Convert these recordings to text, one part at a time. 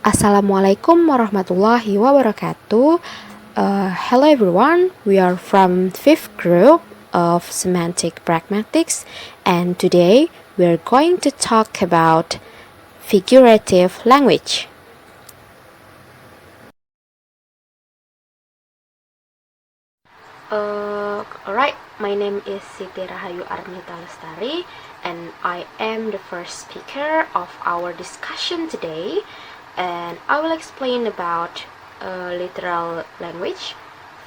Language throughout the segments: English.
Assalamualaikum warahmatullahi wabarakatuh. Hello everyone, we are from 5th group of Semantics Pragmatics, and today we are going to talk about figurative language. Alright, my name is Sitti Rahayu Armita Lestari, and I am the first speaker of our discussion today, and I will explain about literal language,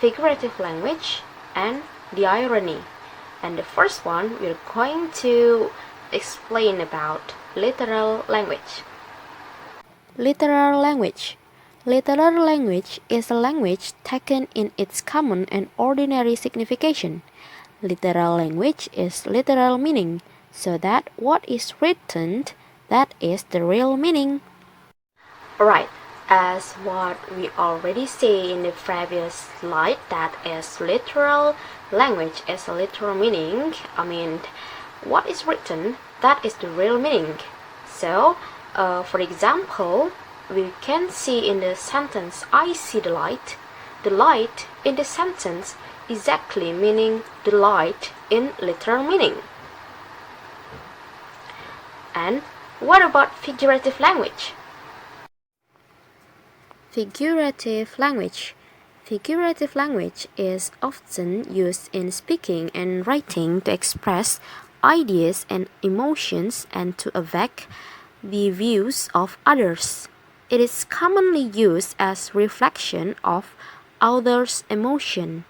figurative language, and the irony. And the first one, we're going to explain about literal language. Literal language. Literal language is a language taken in its common and ordinary signification. Literal language is literal meaning, so that what is written, that is the real meaning. Right, as what we already say in the previous slide, that is literal language is a literal meaning. What is written, that is the real meaning. So, for example, we can see in the sentence, I see the light in the sentence exactly meaning the light in literal meaning. And what about figurative language? Figurative language. Figurative language is often used in speaking and writing to express ideas and emotions and to evoke the views of others. It is commonly used as reflection of others' emotion.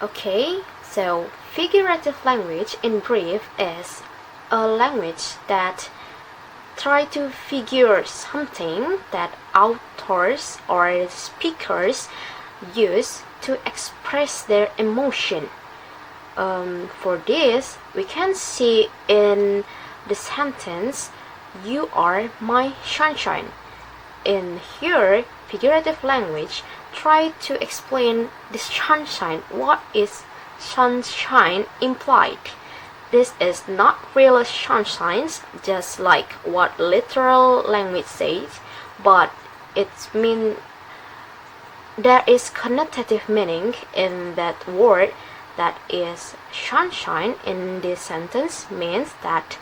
Okay, so figurative language in brief is a language that try to figure something that authors or speakers use to express their emotion. For this, we can see in the sentence, you are my sunshine. In here, figurative language try to explain the sunshine. What is sunshine implied? This is not real sunshine, just like what literal language says, but it means there is connotative meaning in that word. That is, sunshine in this sentence means that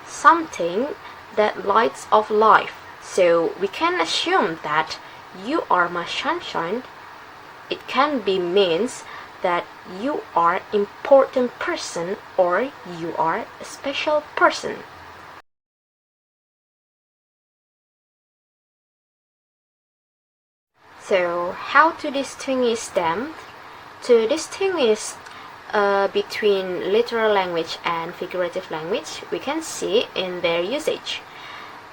something that lights of life. So we can assume that you are my sunshine. It can be means that you are important person or you are a special person. So how to distinguish them? To distinguish between literal language and figurative language, we can see in their usage.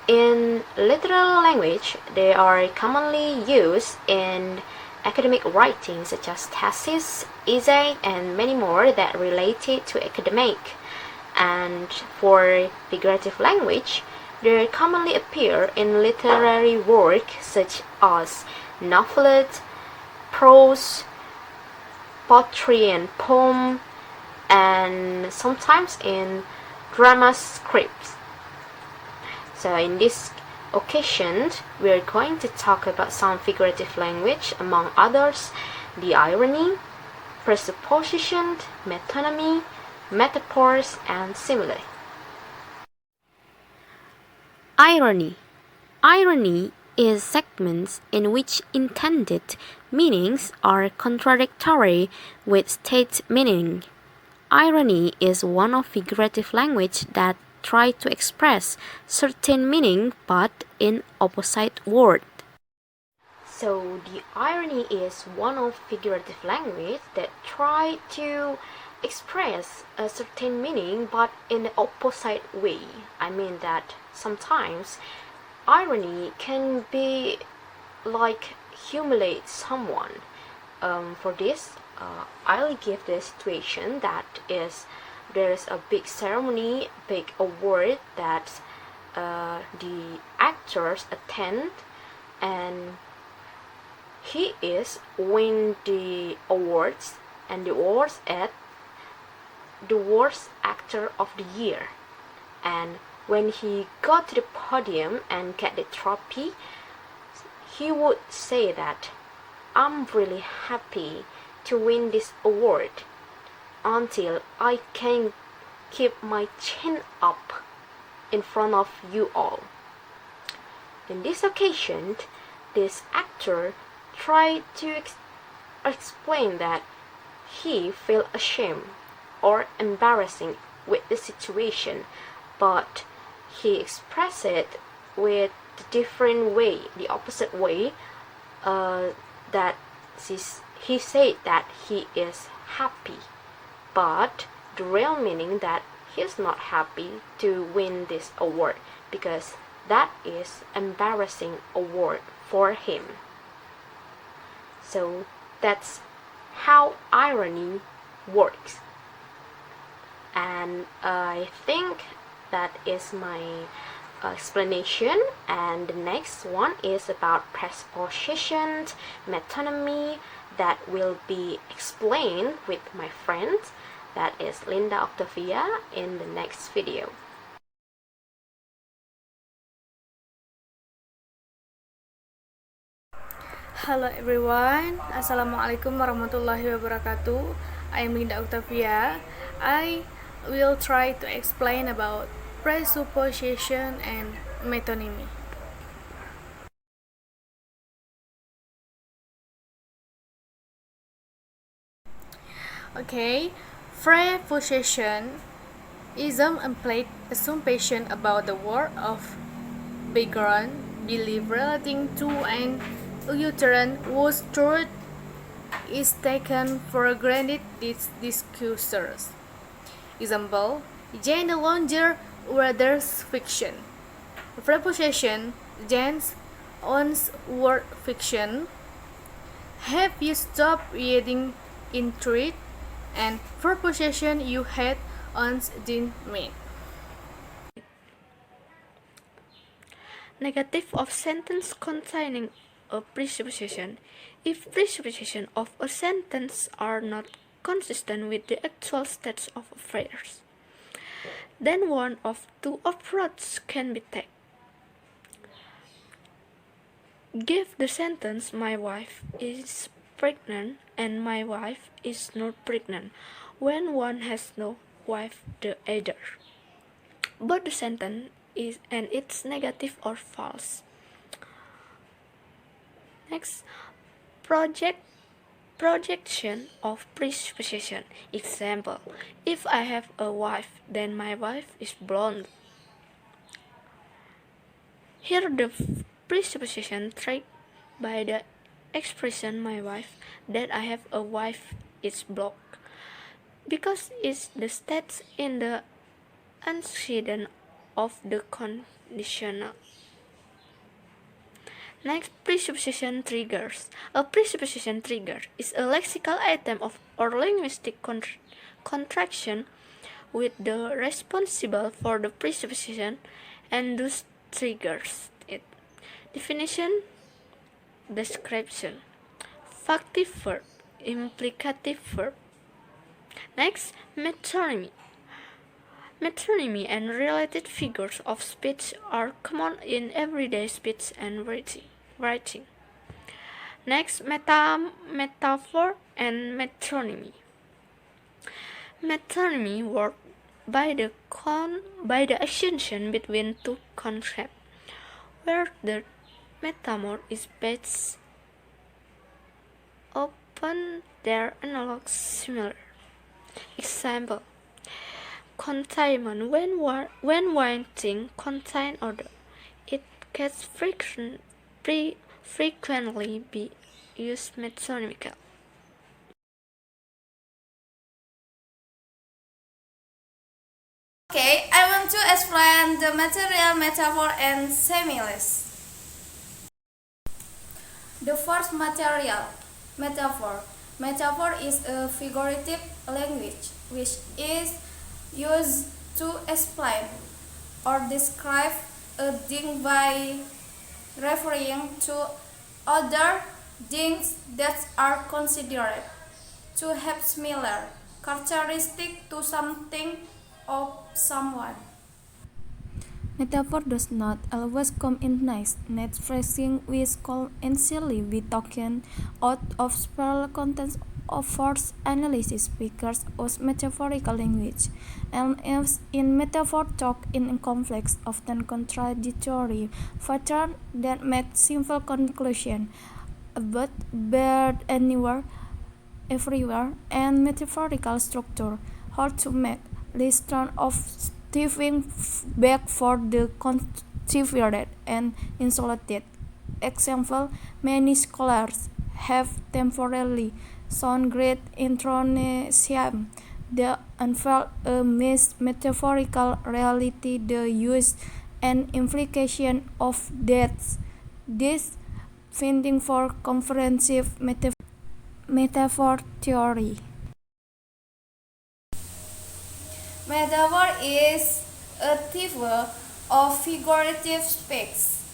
In literal language, they are commonly used in academic writing such as thesis, essay, and many more that related to academic. And for figurative language, they commonly appear in literary work such as novelette, prose, poetry and poem, and sometimes in drama scripts. So in this occasion, we are going to talk about some figurative language, among others, the irony, presupposition, metonymy, metaphors, and simile. Irony. Irony is segments in which intended meanings are contradictory with state meaning. Irony is one of figurative language that try to express certain meaning but in opposite word. So the irony is one of figurative language that try to express a certain meaning but in the opposite way. I mean that sometimes irony can be like humiliate someone. For this, I'll give the situation that is there's a big ceremony, big award that the actors attend, and he is win the awards, and the awards at the worst actor of the year. And when he got to the podium and get the trophy, he would say that I'm really happy to win this award until I can keep my chin up in front of you all. In this occasion, this actor tried to explain that he felt ashamed or embarrassing with the situation, but he expressed it with the different way, the opposite way, that he said that he is happy, but the real meaning that he's not happy to win this award because that is embarrassing award for him. So that's how irony works. And I think that is my explanation, and the next one is about preposition, metonymy, that will be explained with my friend, that is Linda Oktavia, in the next video. Hello everyone, Assalamualaikum warahmatullahi wabarakatuh. I am Linda Oktavia. I will try to explain about presupposition and metonymy. Okay, preposition is an implied assumption about the word of background belief relating to an utterance whose truth is taken for granted discourses. Example, Jane no longer readers fiction. Preposition, Jane's own word fiction. Have you stopped reading in truth? And preposition you had on didn't mean. Negative of sentence containing a presupposition. If presupposition of a sentence are not consistent with the actual state of affairs, then one of two approaches can be taken. Give the sentence my wife is pregnant and my wife is not pregnant when one has no wife the other. But the sentence is and it's negative or false. Next, projection of presupposition. Example, if I have a wife, then my wife is blonde. Here the presupposition tricked by the expression my wife that I have a wife is blocked because it's the state in the antecedent of the conditional. Next, presupposition triggers. A presupposition trigger is a lexical item or linguistic contraction with the responsible for the presupposition and thus triggers it. Definition, description, factive verb, implicative verb. Next, metonymy. Metonymy and related figures of speech are common in everyday speech and writing. Next, metaphor and metonymy. Metonymy works by the assumption between two concepts, where the metaphor is based upon their analogs similar. Example, containment. When one thing contains other, it can frequently be used metonymically. Okay, I want to explain the material, metaphor, and similes. The first material, metaphor. Metaphor is a figurative language which is used to explain or describe a thing by referring to other things that are considered to have similar characteristics to something or someone. Metaphor does not always come in nice, neat phrasing which can easily be taken out of spiritual context of force analysis speakers use metaphorical language, and as in metaphor talk in complex, often contradictory patterns that make simple conclusion about bird anywhere, everywhere, and metaphorical structure hard to make. Listern of stepping back for the considered and insulated. Example, many scholars have temporarily shown great enthusiasm. They unveil a metaphorical reality, the use and implication of death. This finding for comprehensive metaphor theory. Metaphor is a type of figurative speech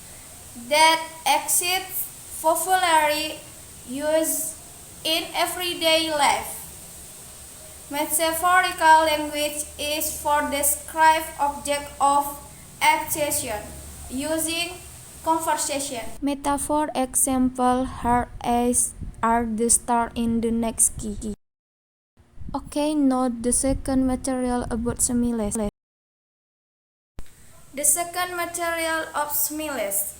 that exceeds popularly used in everyday life. Metaphorical language is for describe object of accession using conversation. Metaphor example her eyes are the star in the next key. Okay, note the second material about similes. The second material of similes.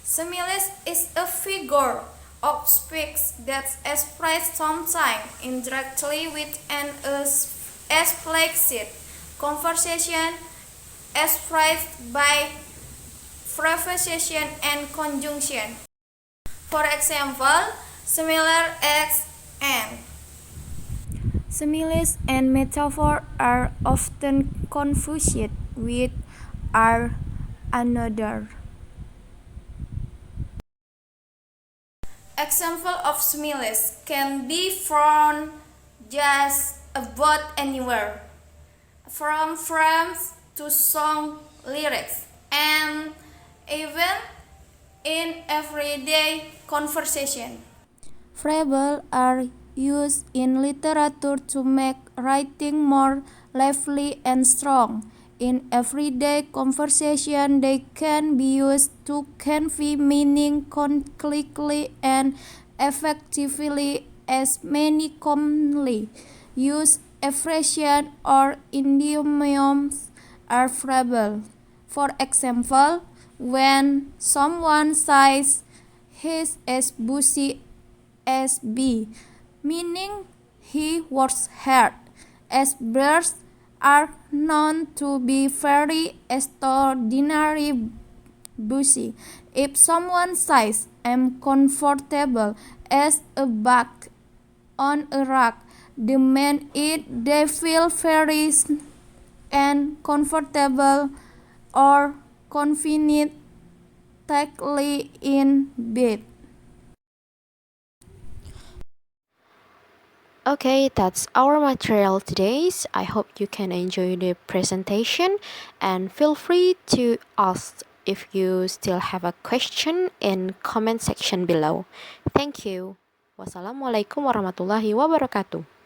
Similes is a figure of speech that expresses something indirectly with an explicit conversation expressed by preposition and conjunction. For example, similar as and. Similes and metaphor are often confused with are another. Example of similes can be found just about anywhere, from frames to song lyrics, and even in everyday conversation. Fables are used in literature to make writing more lively and strong. In everyday conversation, they can be used to convey meaning concretely and effectively as many commonly used expressions or idioms are fables. For example, when someone says he's as busy as bee, meaning he works hard, as birds are known to be very extraordinary busy. If someone says, I'm comfortable as a bug on a rock, the mean is they feel very and comfortable or conveniently in bed. Okay, that's our material today. I hope you can enjoy the presentation and feel free to ask if you still have a question in comment section below. Thank you. Wassalamualaikum warahmatullahi wabarakatuh.